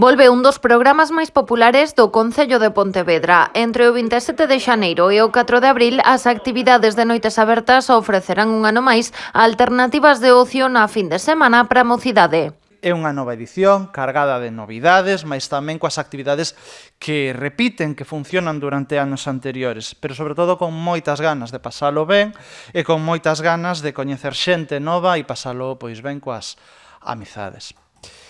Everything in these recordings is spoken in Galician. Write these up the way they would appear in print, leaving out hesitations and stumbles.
Volve un dos programas máis populares do Concello de Pontevedra. Entre o 27 de xaneiro e o 4 de abril, as actividades de noites abertas ofrecerán un ano máis alternativas de ocio na fin de semana para a mocidade. É unha nova edición cargada de novidades, mas tamén coas actividades que repiten, que funcionan durante anos anteriores, pero sobre todo con moitas ganas de pasalo ben e con moitas ganas de coñecer xente nova e pasalo pois ben coas amizades.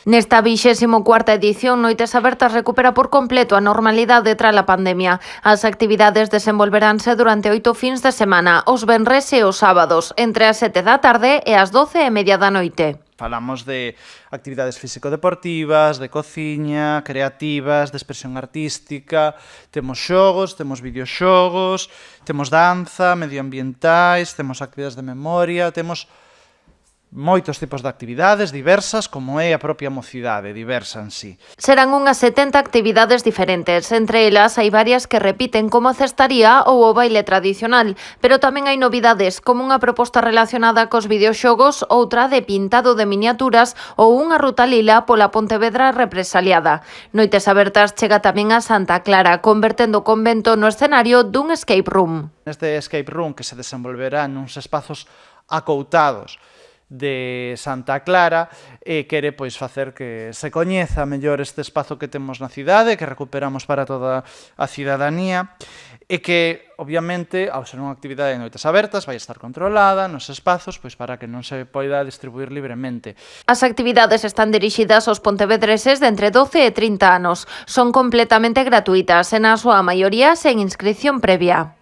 Nesta 24ª edición, Noites Abertas recupera por completo a normalidade tras a pandemia. As actividades desenvolveránse durante 8 fins de semana, os venres e os sábados, entre as 7 da tarde e as 12:30 da noite. Falamos de actividades físico-deportivas, de cociña, creativas, de expresión artística, temos xogos, temos videoxogos, temos danza, medioambientais, temos actividades de memoria, temos moitos tipos de actividades diversas, como é a propia mocidade, diversa en sí. Serán unhas 70 actividades diferentes, entre elas hai varias que repiten como a cestaría ou o baile tradicional, pero tamén hai novidades, como unha proposta relacionada cos videoxogos, outra de pintado de miniaturas ou unha ruta lila pola Pontevedra represaliada. Noites Abertas chega tamén a Santa Clara, convertendo o convento no escenario dun escape room. Neste escape room que se desenvolverá nuns espazos acoutados de Santa Clara quere pois facer que se coñeza mellor este espazo que temos na cidade, que recuperamos para toda a cidadanía e que, obviamente, ao ser unha actividade de noites abertas, vai estar controlada nos espazos pois para que non se poida distribuir libremente. As actividades están dirixidas aos pontevedreses de entre 12 e 30 anos. Son completamente gratuitas e na súa maioría sen inscrición previa.